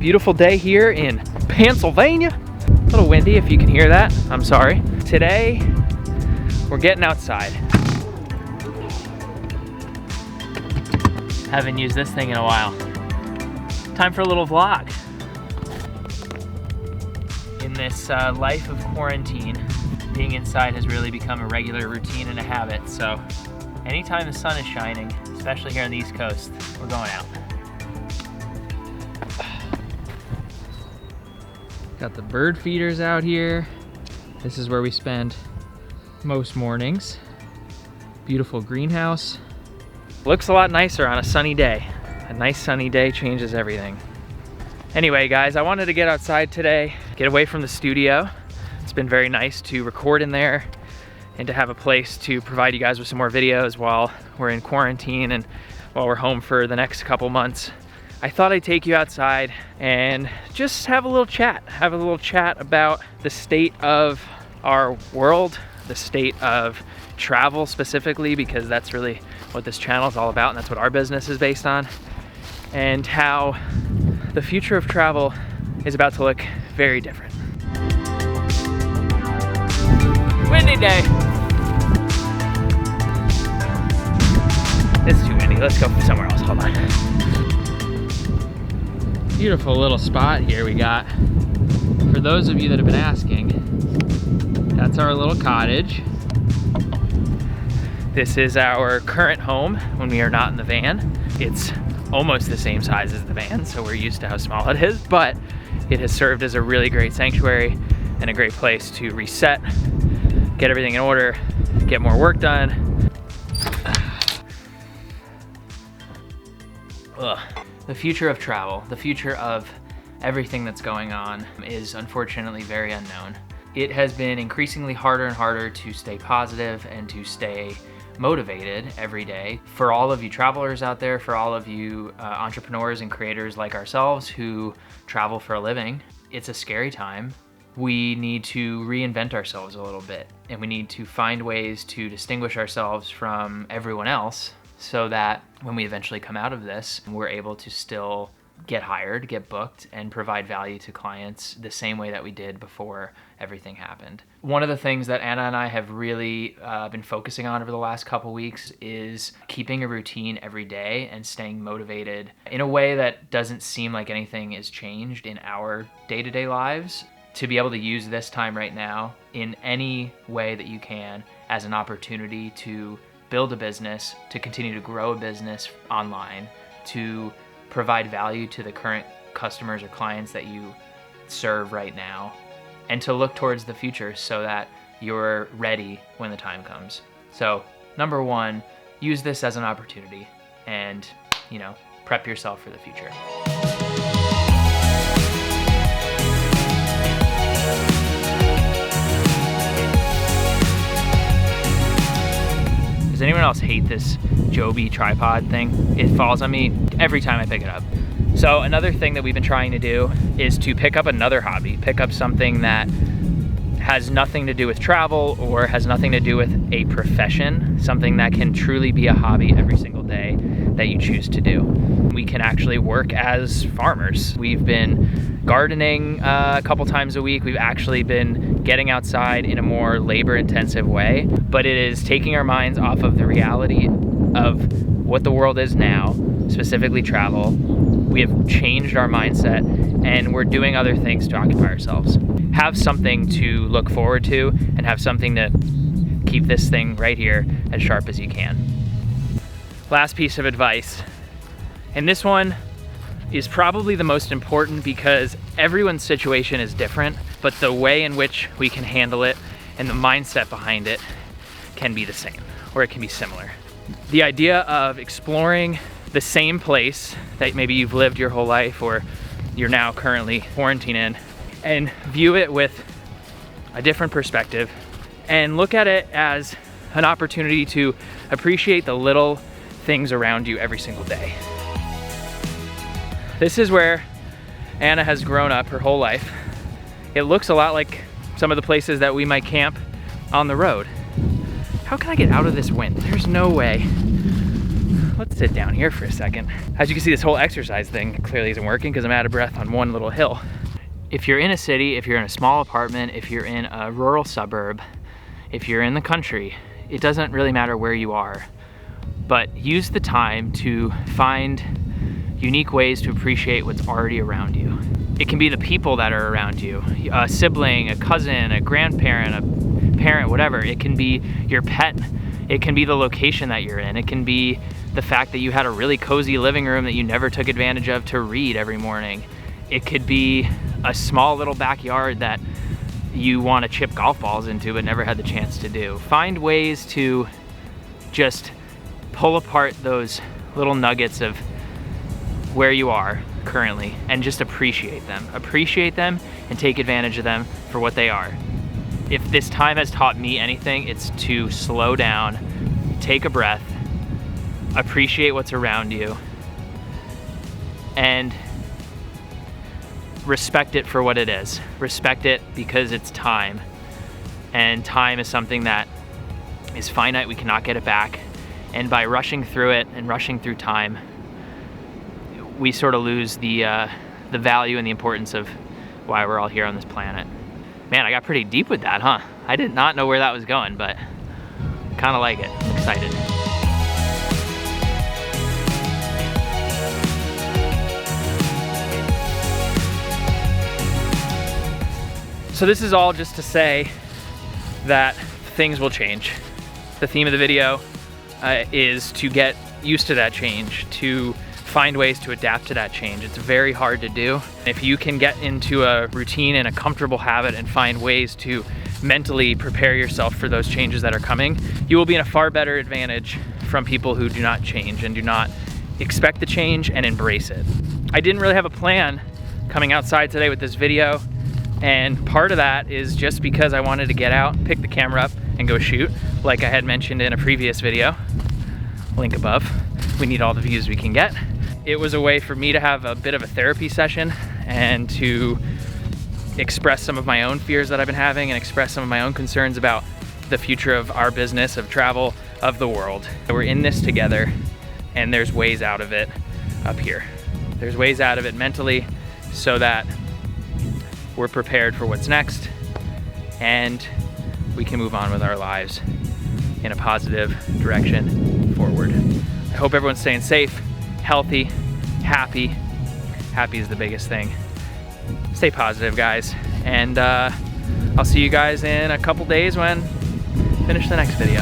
Beautiful day here in Pennsylvania. A little windy if you can hear that, I'm sorry. Today, we're getting outside. Haven't used this thing in a while. Time for a little vlog. In this life of quarantine, being inside has really become a regular routine and a habit. So anytime the sun is shining, especially here on the East Coast, we're going out. Got the bird feeders out here. This is where we spend most mornings. Beautiful greenhouse. Looks a lot nicer on a sunny day. A nice sunny day changes everything. Anyway, guys, I wanted to get outside today, get away from the studio. It's been very nice to record in there and to have a place to provide you guys with some more videos while we're in quarantine and while we're home for the next couple months. I thought I'd take you outside and just have a little chat. Have a little chat about the state of our world, the state of travel specifically, because that's really what this channel is all about and that's what our business is based on, and how the future of travel is about to look very different. Windy day. It's too windy. Let's go somewhere else. Hold on. Beautiful little spot here we got. For those of you that have been asking, that's our little cottage. This is our current home when we are not in the van. It's almost the same size as the van, so we're used to how small it is, but it has served as a really great sanctuary and a great place to reset, get everything in order, get more work done. Ugh. The future of travel, the future of everything that's going on is unfortunately very unknown. It has been increasingly harder and harder to stay positive and to stay motivated every day. For all of you travelers out there, for all of you entrepreneurs and creators like ourselves who travel for a living, it's a scary time. We need to reinvent ourselves a little bit, and we need to find ways to distinguish ourselves from everyone else so that when we eventually come out of this, we're able to still get hired, get booked, and provide value to clients the same way that we did before everything happened. One of the things that Anna and I have really been focusing on over the last couple weeks is keeping a routine every day and staying motivated in a way that doesn't seem like anything is changed in our day-to-day lives. To be able to use this time right now in any way that you can as an opportunity to build a business, to continue to grow a business online, to provide value to the current customers or clients that you serve right now, and to look towards the future so that you're ready when the time comes. So, number one, use this as an opportunity and, prep yourself for the future. Does anyone else hate this Joby tripod thing? It falls on me every time I pick it up. So another thing that we've been trying to do is to pick up another hobby, pick up something that has nothing to do with travel or has nothing to do with a profession, something that can truly be a hobby every single day that you choose to do. We can actually work as farmers. We've been gardening a couple times a week. We've actually been getting outside in a more labor-intensive way, but it is taking our minds off of the reality of what the world is now, specifically travel. We have changed our mindset and we're doing other things to occupy ourselves. Have something to look forward to and have something to keep this thing right here as sharp as you can. Last piece of advice, and this one is probably the most important because everyone's situation is different, but the way in which we can handle it and the mindset behind it can be the same, or it can be similar. The idea of exploring the same place that maybe you've lived your whole life or you're now currently quarantined in, and view it with a different perspective and look at it as an opportunity to appreciate the little things around you every single day. This is where Anna has grown up her whole life. It looks a lot like some of the places that we might camp on the road. How can I get out of this wind? There's no way. let's sit down here for a second. As you can see, this whole exercise thing clearly isn't working because I'm out of breath on one little hill. If you're in a city, if you're in a small apartment, if you're in a rural suburb, if you're in the country, it doesn't really matter where you are, but use the time to find unique ways to appreciate what's already around you. It can be the people that are around you, a sibling, a cousin, a grandparent, a parent, whatever. It can be your pet. It can be the location that you're in. It can be the fact that you had a really cozy living room that you never took advantage of to read every morning. It could be a small little backyard that you want to chip golf balls into but never had the chance to do. Find ways to just pull apart those little nuggets of where you are currently and just appreciate them. Appreciate them and take advantage of them for what they are. If this time has taught me anything, it's to slow down, take a breath, appreciate what's around you, and respect it for what it is. Respect it because it's time. And time is something that is finite, we cannot get it back. And by rushing through it and rushing through time, we sort of lose the value and the importance of why we're all here on this planet. Man, I got pretty deep with that, huh? I did not know where that was going, but kind of like it. I'm excited. So this is all just to say that things will change. The theme of the video is to get used to that change, to find ways to adapt to that change. It's very hard to do. If you can get into a routine and a comfortable habit and find ways to mentally prepare yourself for those changes that are coming, you will be in a far better advantage from people who do not change and do not expect the change and embrace it. I didn't really have a plan coming outside today with this video, and part of that is just because I wanted to get out, pick the camera up, and go shoot, like I had mentioned in a previous video, link above. We need all the views we can get. It was a way for me to have a bit of a therapy session and to express some of my own fears that I've been having and express some of my own concerns about the future of our business, of travel, of the world. We're in this together, and there's ways out of it up here. There's ways out of it mentally so that we're prepared for what's next and we can move on with our lives in a positive direction forward. I hope everyone's staying safe, healthy, happy. Happy is the biggest thing. Stay positive, guys. And I'll see you guys in a couple days when I finish the next video.